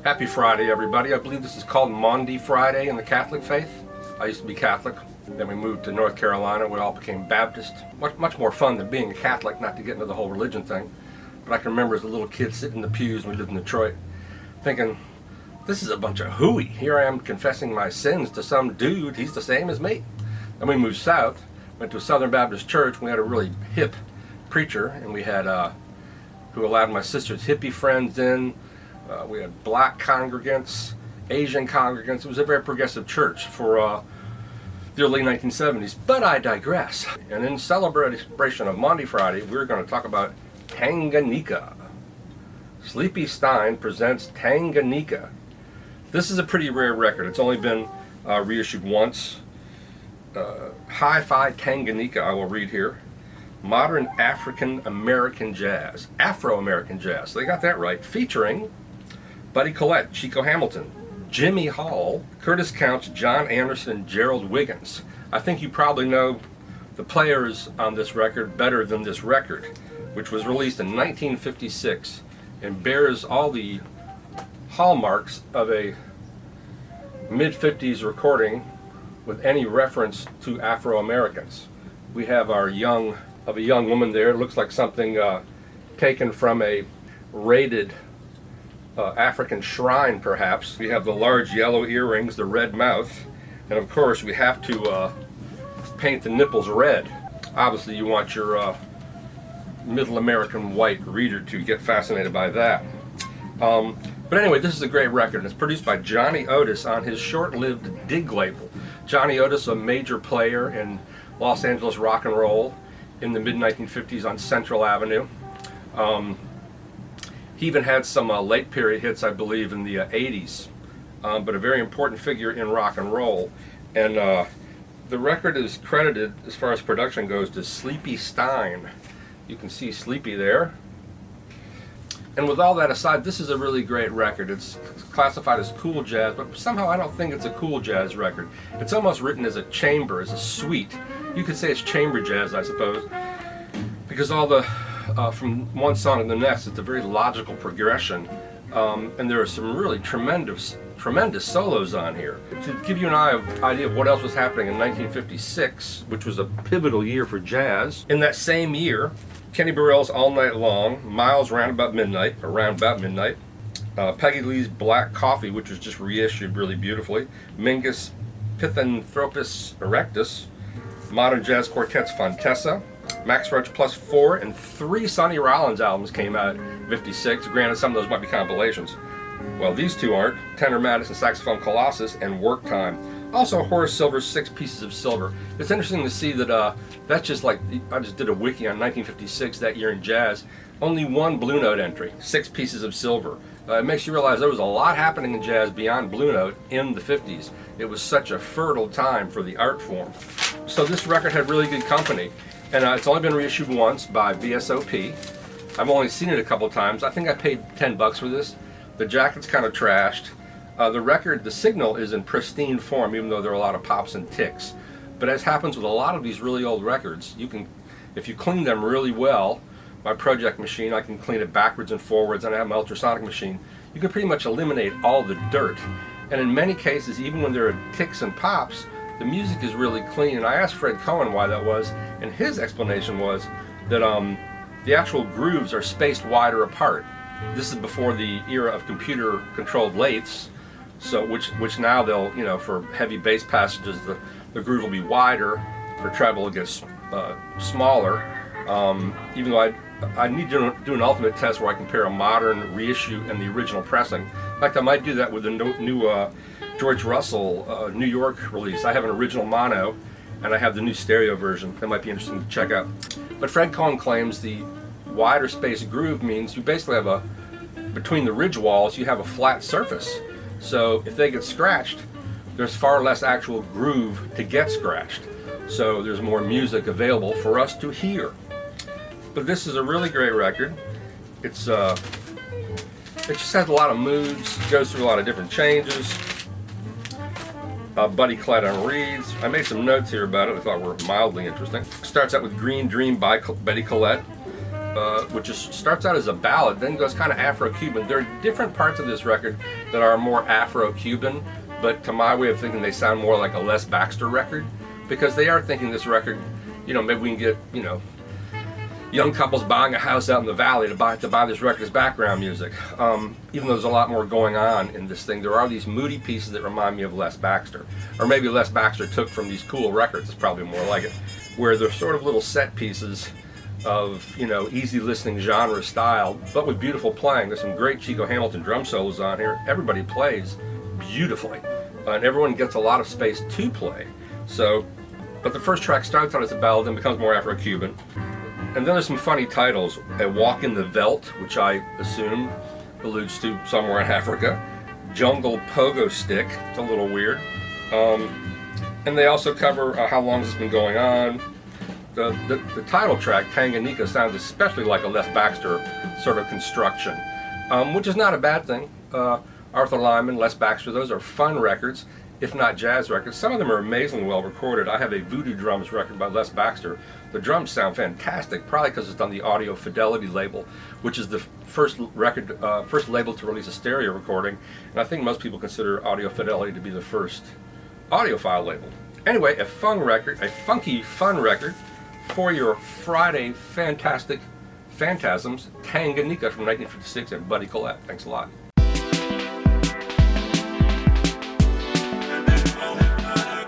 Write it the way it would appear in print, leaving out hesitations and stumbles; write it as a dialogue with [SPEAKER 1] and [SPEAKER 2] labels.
[SPEAKER 1] Happy Friday, everybody. I believe this is called Maundy Friday in the Catholic faith. I used to be Catholic. Then we moved to North Carolina. We all became Baptist. Much more fun than being a Catholic, not to get into the whole religion thing. But I can remember as a little kid sitting in the pews when we lived in Detroit, thinking, this is a bunch of hooey. Here I am confessing my sins to some dude. He's the same as me. Then we moved south, went to a Southern Baptist church. We had a really hip preacher, and we had who allowed my sister's hippie friends in. We had black congregants, Asian congregants. It was a very progressive church for the early 1970s. But I digress. And in celebration of Maundy Friday, we're going to talk about Tanganyika. Sleepy Stein presents Tanganyika. This is a pretty rare record. It's only been reissued once. Hi-Fi Tanganyika, I will read here. Modern African American jazz, Afro-American jazz. So they got that right. Featuring Buddy Collette, Chico Hamilton, Jimmy Hall, Curtis Counts, John Anderson, and Gerald Wiggins. I think you probably know the players on this record better than this record, which was released in 1956 and bears all the hallmarks of a mid-50s recording with any reference to Afro-Americans. We have a young woman there. It looks like something taken from a raided African shrine, perhaps. We have the large yellow earrings, the red mouth, and of course we have to paint the nipples red. Obviously you want your middle American white reader to get fascinated by that. But anyway, this is a great record. It's produced by Johnny Otis on his short-lived Dig label. Johnny Otis, a major player in Los Angeles rock and roll in the mid-1950s on Central Avenue. He even had some late period hits, I believe, in the 80s, but a very important figure in rock and roll. And the record is credited, as far as production goes, to Sleepy Stein. You can see Sleepy there. And with all that aside, this is a really great record. It's classified as cool jazz, but somehow I don't think it's a cool jazz record. It's almost written as a chamber, as a suite. You could say it's chamber jazz, I suppose, because all the from one song to the next, it's a very logical progression, and there are some really tremendous solos on here. To give you an idea of what else was happening in 1956, which was a pivotal year for jazz, in that same year, Kenny Burrell's All Night Long, Miles' Around About Midnight, Peggy Lee's Black Coffee, which was just reissued really beautifully, Mingus Pithecanthropus Erectus, Modern Jazz Quartet's Fontessa, Max Roach Plus 4, and 3 Sonny Rollins albums came out in 56. Granted, some of those might be compilations. Well, these two aren't. Tenor Madison Saxophone Colossus and Work Time. Also, Horace Silver's 6 Pieces of Silver. It's interesting to see that that's just like, I just did a wiki on 1956, that year in jazz. Only one Blue Note entry, 6 Pieces of Silver. It makes you realize there was a lot happening in jazz beyond Blue Note in the 50s. It was such a fertile time for the art form. So this record had really good company. And it's only been reissued once by VSOP. I've only seen it a couple times. I think I paid $10 for this. The jacket's kind of trashed. The record, the signal is in pristine form, even though there are a lot of pops and ticks. But as happens with a lot of these really old records, you can, if you clean them really well, my project machine, I can clean it backwards and forwards, and I have my ultrasonic machine, you can pretty much eliminate all the dirt. And in many cases, even when there are ticks and pops, the music is really clean. And I asked Fred Cohen why that was, and his explanation was that the actual grooves are spaced wider apart. This is before the era of computer-controlled lathes, so which now they'll, you know, for heavy bass passages, the groove will be wider. For treble, it gets smaller. Even though I need to do an ultimate test where I compare a modern reissue and the original pressing. In fact, I might do that with the new George Russell New York release. I have an original mono, and I have the new stereo version. That might be interesting to check out. But Fred Cohen claims the wider space groove means you basically have between the ridge walls, you have a flat surface. So if they get scratched, there's far less actual groove to get scratched. So there's more music available for us to hear. But this is a really great record. It just has a lot of moods, goes through a lot of different changes. Buddy Collette on reeds. I made some notes here about it I thought were mildly interesting. Starts out with Green Dream by Buddy Collette. which starts out as a ballad, then goes kind of Afro-Cuban. There are different parts of this record that are more Afro-Cuban, but to my way of thinking, they sound more like a Les Baxter record, because they are thinking this record, maybe we can get, young couples buying a house out in the valley to buy this record as background music. Even though there's a lot more going on in this thing, there are these moody pieces that remind me of Les Baxter. Or maybe Les Baxter took from these cool records, it's probably more like it, where they're sort of little set pieces of, easy listening genre style, but with beautiful playing. There's some great Chico Hamilton drum solos on here. Everybody plays beautifully, and everyone gets a lot of space to play. But the first track starts out as a ballad, then becomes more Afro-Cuban. And then there's some funny titles. A Walk in the Veldt, which I assume alludes to somewhere in Africa. Jungle Pogo Stick, it's a little weird. And they also cover How Long Has This Been Going On. The title track, Tanganyika, sounds especially like a Les Baxter sort of construction, which is not a bad thing. Arthur Lyman, Les Baxter, those are fun records, if not jazz records. Some of them are amazingly well recorded. I have a Voodoo Drums record by Les Baxter. The drums sound fantastic, probably because it's on the Audio Fidelity label, which is the first label to release a stereo recording. And I think most people consider Audio Fidelity to be the first audiophile label. Anyway, a funky, fun record for your Friday fantastic phantasms, Tanganyika from 1956 and Buddy Collette. Thanks a lot.